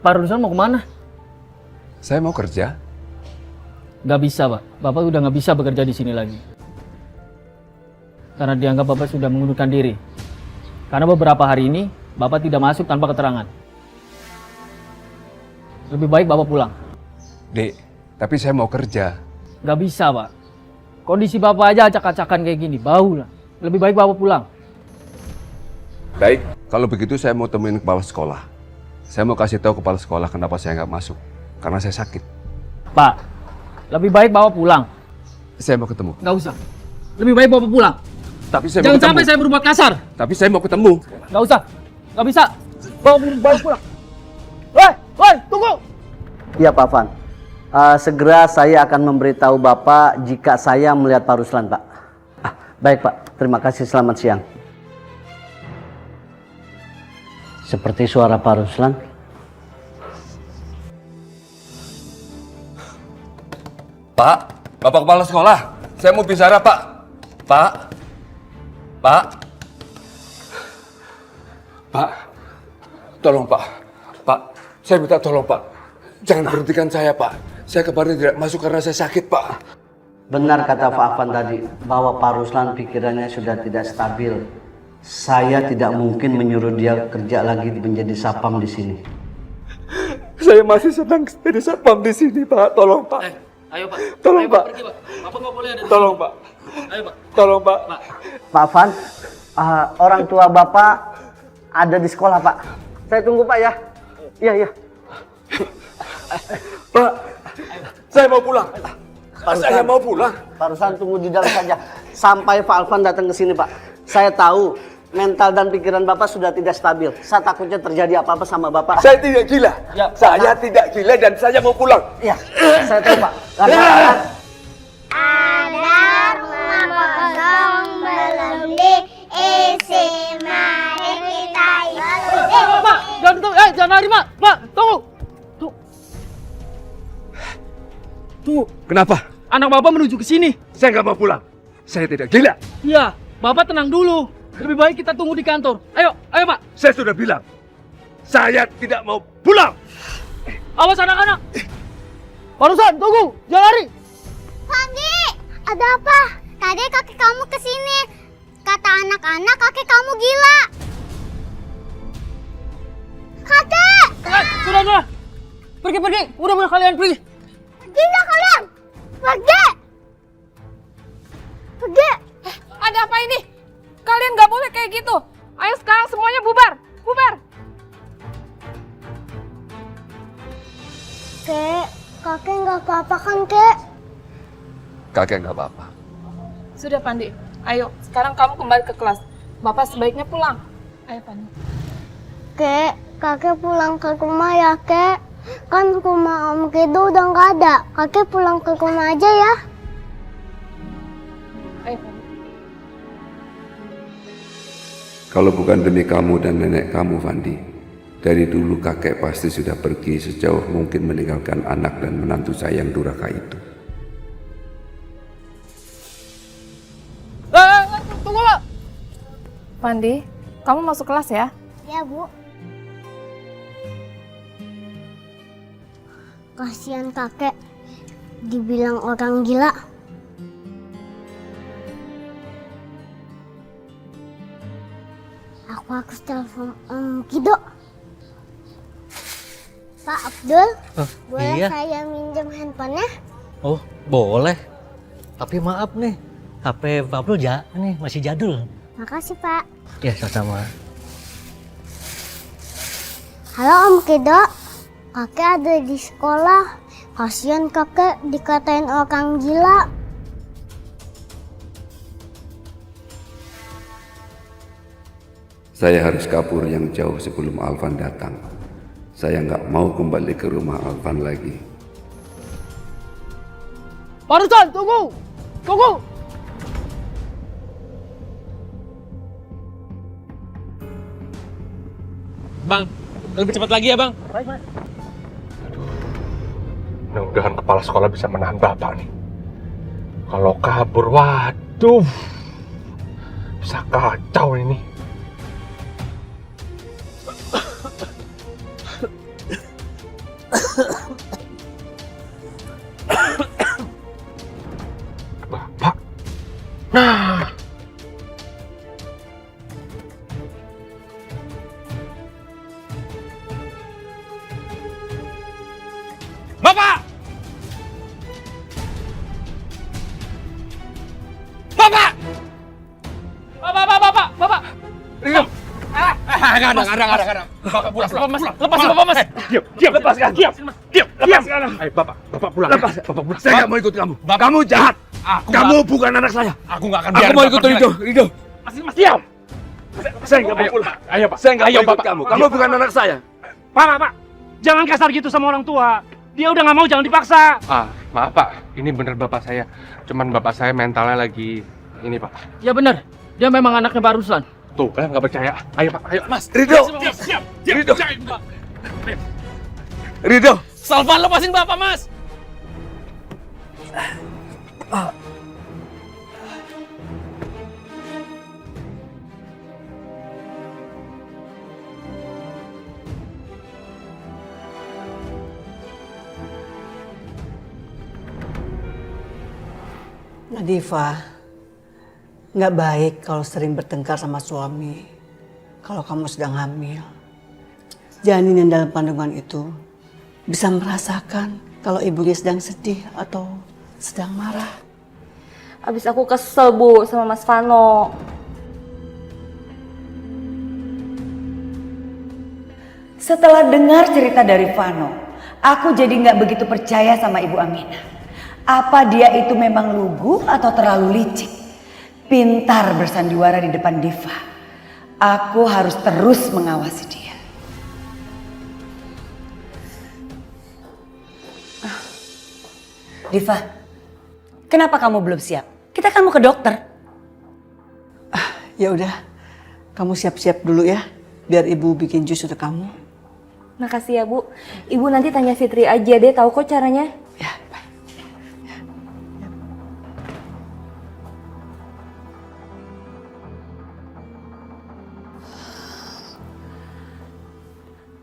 Pak Ruslan mau kemana? Saya mau kerja. Gak bisa, Pak. Bapak udah gak bisa bekerja di sini lagi. Karena dianggap Bapak sudah mengundurkan diri. Karena beberapa hari ini, Bapak tidak masuk tanpa keterangan. Lebih baik Bapak pulang. Dek, tapi saya mau kerja. Gak bisa, Pak. Kondisi Bapak aja acak-acakan kayak gini, bau lah. Lebih baik Bapak pulang. Baik, kalau begitu saya mau temuin kepala sekolah. Saya mau kasih tahu kepala sekolah kenapa saya nggak masuk. Karena saya sakit. Pak, lebih baik Bapak pulang. Saya mau ketemu. Gak usah. Lebih baik Bapak pulang. Tapi saya Jangan mau ketemu. sampai saya berbuat kasar. Tapi saya mau ketemu. Gak usah. Gak bisa. Bapak pulang. Woi, tunggu. Iya Pak Van. Segera saya akan memberitahu Bapak jika saya melihat Pak Ruslan, Pak. Baik Pak, terima kasih, selamat siang. Seperti suara Pak Ruslan. Pak, Bapak kepala sekolah. Saya mau bicara, Pak. Pak. Pak. Tolong, Pak. Pak, saya minta tolong, Pak. Jangan berhentikan saya, Pak. Saya kemarin tidak masuk karena saya sakit, Pak. Benar kata Pak Afan tadi, bahwa Pak Ruslan pikirannya sudah tidak stabil. Saya tidak mungkin menyuruh dia kerja lagi menjadi sapam di sini. Saya masih senang jadi sapam di sini, Pak. Tolong, Pak. Ayo Pak. Tolong, Ayo, Pak. Pergi, Pak. Bapak nggak boleh ada di Tolong, sini. Pak. Ayo Pak. Tolong, Pak. Pak Afan, orang tua Bapak ada di sekolah, Pak. Saya tunggu, Pak, ya. Iya. Pak, saya mau pulang. Pak Saya Ruslan. mau pulang. Pak Ruslan tunggu di dalam saja. Sampai Pak Alvan datang ke sini, Pak. Saya tahu mental dan pikiran Bapak sudah tidak stabil. Saya takutnya terjadi apa-apa sama Bapak. Saya tidak gila. Ya, Saya tidak gila dan saya mau pulang. Iya, saya tahu, Pak. Karena Ada rumah kosong belum diisi, mari kita isi. Pak, jangan lari, Pak. Pak, tunggu. Tunggu. Kenapa? Anak Bapak menuju ke sini. Saya nggak mau pulang. Saya tidak gila. Iya, Bapak tenang dulu. Lebih baik kita tunggu di kantor. Ayo, Pak. Saya sudah bilang. Saya tidak mau pulang. Awas anak-anak. Pak Ruslan, tunggu. Jangan lari. Pandi, ada apa? Tadi kakek kamu kesini. Kata anak-anak kakek kamu gila. Kakek! Sudah. Pergi. Udah kalian pergi. Gila kalian! Pergi! Ada apa ini? Kalian nggak boleh kayak gitu. Ayo sekarang semuanya bubar. Kek, kakek nggak apa-apa kan, Kek? Kakek nggak apa-apa. Sudah Pandi. Ayo sekarang kamu kembali ke kelas. Bapak sebaiknya pulang. Ayo Pandi. Kek, kakek pulang ke rumah ya, Kek. Kan rumah Om Kido udah nggak ada. Kakek pulang ke rumah aja ya. Ayo Pandi. Kalau bukan demi kamu dan nenek kamu, Fandi, dari dulu kakek pasti sudah pergi sejauh mungkin meninggalkan anak dan menantu saya yang durhaka itu. Tunggu, Pak. Pandi, kamu masuk kelas ya. Ya, Bu. Kasihan kakek dibilang orang gila. Aku harus telepon Om Kido. Pak Abdul, boleh iya. saya minjem handphonenya? Oh, boleh. Tapi maaf nih, HP Pak Abdul nih masih jadul. Makasih, Pak. Ya, sama-sama. Halo Om Kido, kakek ada di sekolah. Kasihan kakek dikatain orang gila. Saya harus kabur yang jauh sebelum Alvan datang. Saya nggak mau kembali ke rumah Alvan lagi. Pak Ruslan, tunggu. Bang, lebih cepat lagi ya bang. Mudah-mudahan kepala sekolah bisa menahan bapak nih. Kalau kabur, waduh, bisa kacau ini. Bapak! Bapak! Bapak! Rio! Nggak ada. Bapak pulang. Lepas Bapak, Mas. Diam. Lepaskan. Diam. Ayo, Bapak pulang. Lepas. Bapak pulang. Saya nggak mau ikut kamu. Kamu jahat. Kamu bukan anak saya. Aku nggak akan Aku biarin mau Bapak ikut pergi Rido. lagi. Rido. Mas, diam. Saya nggak mau pulang. Ayo, Pak. Saya nggak mau ikut Bapak. kamu. Kamu bukan anak saya. Pak. Jangan kasar gitu sama orang tua. Dia udah nggak mau, jangan dipaksa. Maaf, Pak. Ini bener Bapak saya. Cuman Bapak saya mentalnya lagi ini, Pak. Ya benar, dia memang anaknya Pak Ruslan. Tuh, kalian nggak percaya. Ayo, Pak. Ayo, Mas. Rido. Diam. Rido. Jangan, Pak. Rido. Salvan, lepasin Bapak, Mas! Nadifa, nggak baik kalau sering bertengkar sama suami. Kalau kamu sedang hamil, janin yang dalam kandungan itu bisa merasakan kalau ibunya sedang sedih atau sedang marah. Abis aku kesel, Bu, sama Mas Vano. Setelah dengar cerita dari Vano, aku jadi nggak begitu percaya sama Ibu Aminah. Apa dia itu memang lugu atau terlalu licik? Pintar bersandiwara di depan Diva. Aku harus terus mengawasi dia. Diva, kenapa kamu belum siap? Kita kan mau ke dokter. Ya udah, kamu siap-siap dulu ya, biar ibu bikin jus untuk kamu. Makasih ya, Bu. Ibu nanti tanya Fitri aja, dia tahu kok caranya. Ya, baik.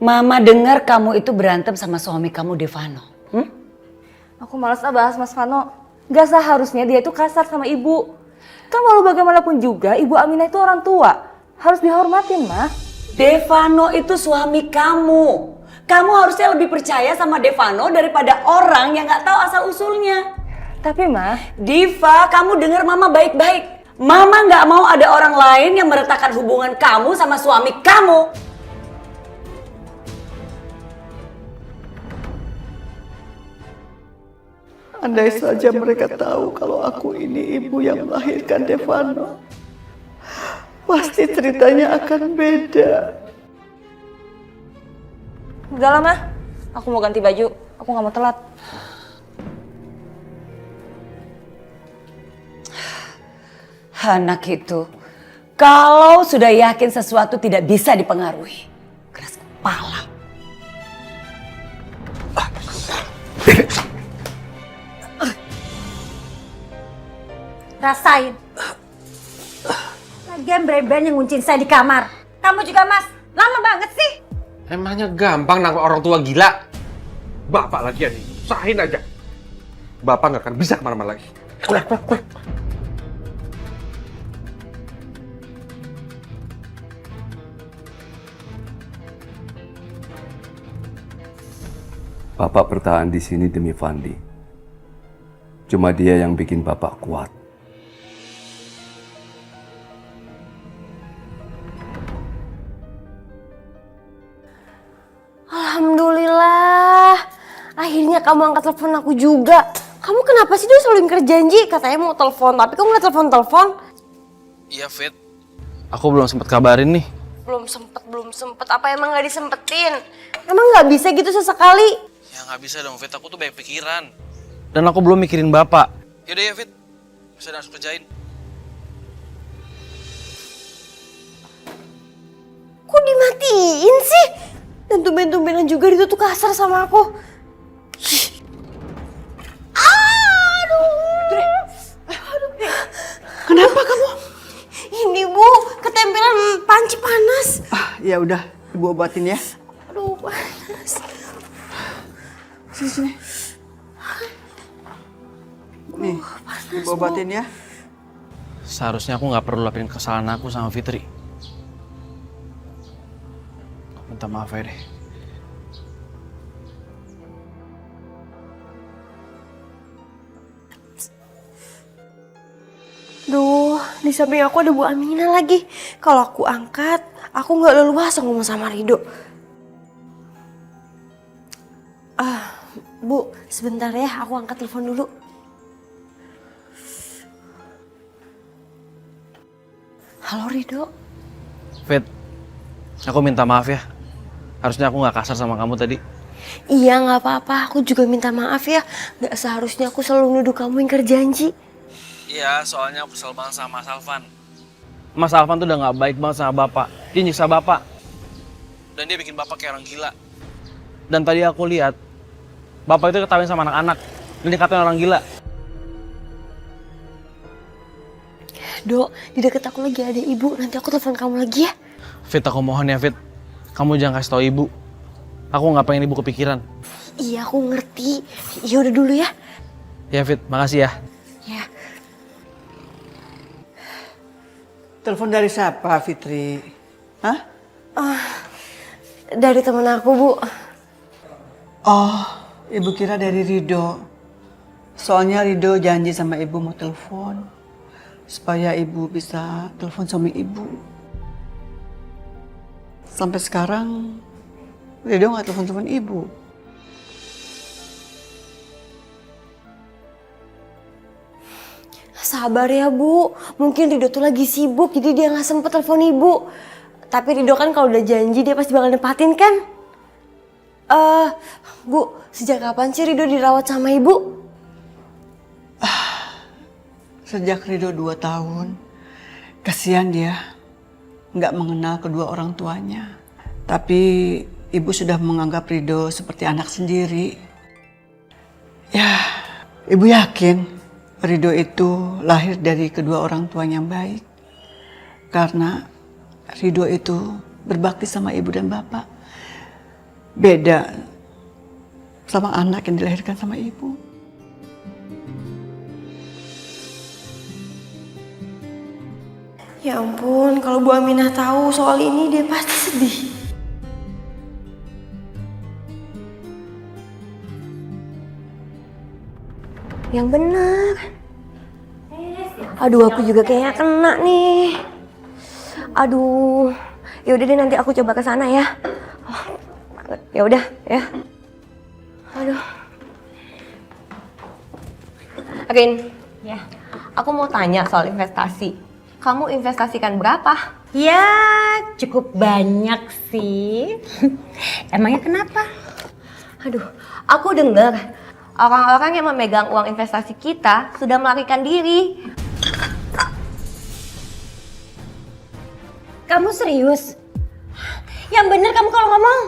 Mama dengar kamu itu berantem sama suami kamu Devano. Aku malas bahas Mas Vano. Gak seharusnya dia itu kasar sama ibu. Kan walau bagaimanapun juga, Ibu Aminah itu orang tua. Harus dihormatin, Ma. Devano itu suami kamu. Kamu harusnya lebih percaya sama Devano daripada orang yang gak tahu asal-usulnya. Tapi, Ma, Diva, kamu dengar Mama baik-baik. Mama gak mau ada orang lain yang meretakkan hubungan kamu sama suami kamu. Andai saja mereka tahu kalau aku ini ibu yang melahirkan Devano, pasti ceritanya akan beda. udah lah, Ma. Aku mau ganti baju. Aku gak mau telat. Anak itu, kalau sudah yakin sesuatu tidak bisa dipengaruhi, keras kepala. Rasain. Lagian breben yang nguncin saya di kamar. Kamu juga, Mas. Lama banget sih. Emangnya gampang nangkep orang tua gila? Bapak lagi nih, usahain aja. Bapak nggak akan bisa kemana-mana lagi. Bapak bertahan di sini demi Fandi. Cuma dia yang bikin Bapak kuat. Alhamdulillah. Akhirnya kamu angkat telepon aku juga. Kamu kenapa sih dia selalu ingkar janji? Katanya mau telepon, tapi kamu nggak telepon-telepon. Iya, Fit. Aku belum sempat kabarin nih. Belum sempet. Apa emang nggak disempetin? Emang nggak bisa gitu sesekali? Ya nggak bisa dong, Fit. Aku tuh banyak pikiran. Dan aku belum mikirin Bapak. Yaudah ya, Fit. Bisa harus kerjain. Kok dimatiin sih? Dan tumben-tumbenan juga dia tuh kasar sama aku. Aduh. Kenapa kamu? Ini Bu, ketempelan panci panas. Ya udah, ibu obatin ya. Aduh, panas. Nih, ibu obatin ya. Seharusnya aku nggak perlu lapin kesalahan aku sama Fitri. Minta maaf ya deh. Duh, di samping aku ada Bu Aminah lagi. Kalau aku angkat, aku nggak leluasa ngomong sama Rido. Bu, sebentar ya, aku angkat telepon dulu. Halo Rido. Fit, aku minta maaf ya. Harusnya aku nggak kasar sama kamu tadi. Iya nggak apa-apa, aku juga minta maaf ya. Nggak seharusnya aku selalu nuduh kamu ingkar janji. Iya, soalnya aku kesel banget sama Mas Alvan. Mas Alvan tuh udah nggak baik banget sama Bapak. Dia nyiksa Bapak. Dan dia bikin Bapak kayak orang gila. Dan tadi aku lihat, Bapak itu ketawain sama anak-anak. Dan dikatain orang gila. Dok, di deket aku lagi ada ibu. Nanti aku telepon kamu lagi ya. Fit, aku mohon ya Fit. Kamu jangan kasih tau ibu. Aku nggak pengen ibu kepikiran. Iya, aku ngerti. Ya udah dulu ya. Ya Fit, makasih ya. Ya. Telepon dari siapa, Fitri? Hah? Dari temen aku, Bu. Oh, ibu kira dari Rido. Soalnya Rido janji sama ibu mau telepon. Supaya ibu bisa telepon suami ibu. Sampai sekarang Rido nggak telepon ibu. Sabar ya Bu, mungkin Rido tuh lagi sibuk jadi dia nggak sempet telepon ibu. Tapi Rido kan kalau udah janji dia pasti bakal nepatin kan? Bu, sejak kapan sih Rido dirawat sama ibu? Sejak Rido 2 tahun, kasihan dia nggak mengenal kedua orang tuanya. Tapi ibu sudah menganggap Rido seperti anak sendiri. Ya, ibu yakin Rido itu lahir dari kedua orang tuanya yang baik. Karena Rido itu berbakti sama ibu dan bapak. Beda sama anak yang dilahirkan sama ibu. Ya ampun, kalau Bu Aminah tahu soal ini dia pasti sedih. Yang benar. Aduh, aku juga kayaknya kena nih. Aduh, ya udah deh nanti aku coba ke sana ya. Ya udah ya. Aduh. Rin, Ya. aku mau tanya soal investasi. Kamu investasikan berapa? Ya, cukup banyak sih. Emangnya kenapa? Aduh, aku dengar orang-orang yang memegang uang investasi kita sudah melarikan diri. Kamu serius? Yang bener kamu kalau ngomong.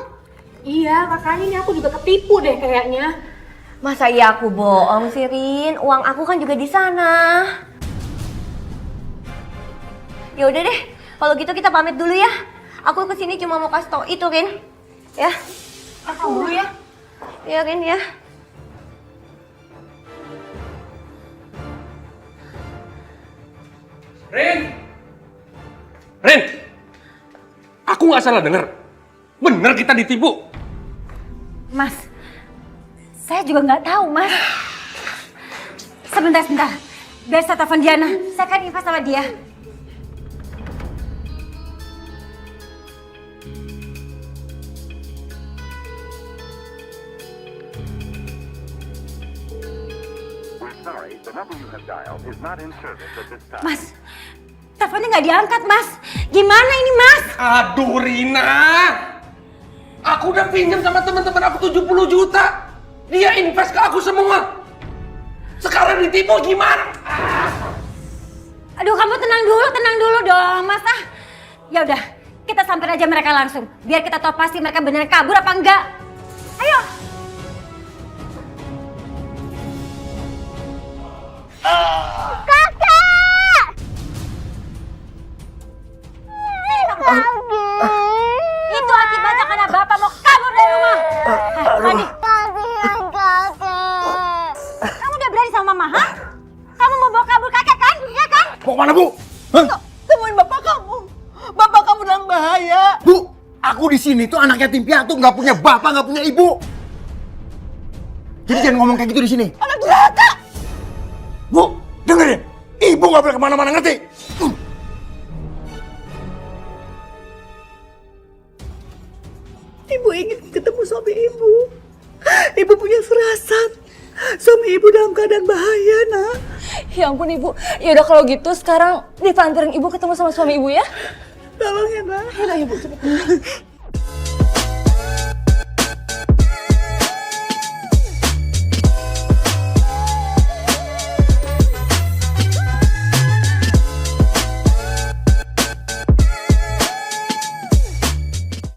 Iya, makanya ini aku juga ketipu deh kayaknya. Masa iya aku bohong sih, Rin? Uang aku kan juga di sana. Ya udah deh, kalau gitu kita pamit dulu ya. Aku kesini cuma mau kasih tau itu, Rin. Ya. Aku dulu ya. Ya, Rin ya. Rin! Rin! Aku nggak salah dengar. Bener kita ditipu. Mas, saya juga nggak tahu, Mas. Sebentar. Biar saya telepon Diana. Saya kan invest sama dia. Mas, teleponnya nggak diangkat, Mas. Gimana ini, Mas? Aduh, Rina. Aku udah pinjam sama teman-teman aku 70 juta. Dia invest ke aku semua. Sekarang ditipu gimana? Aduh, kamu tenang dulu dong, Mas. Ya udah, kita samperin aja mereka langsung. Biar kita tahu pasti mereka beneran kabur apa enggak. Ayo. Kakek! Itu akibatnya karena Bapak mau kabur dari rumah. Fandi, Kasihan kakek. kamu udah berani sama Mama, ha? Kamu mau bawa kabur kakek kan? Ya kan? Mau kemana, Bu? Temuin bapak kamu. Bapak kamu dalam bahaya. Bu, aku di sini tuh anak yatim piatu, nggak punya bapak, nggak punya ibu. Jadi jangan ngomong kayak gitu di sini. Anak durhaka. Bu, dengerin. Ibu nggak boleh kemana-mana, ngerti? Ibu ingin ketemu suami ibu. Ibu punya firasat. Suami ibu dalam keadaan bahaya, nak. Ya ampun ibu. Ya udah kalau gitu sekarang Diva anterin ibu ketemu sama suami ibu ya. Tolong ya, nak. Ya udah ibu cepet.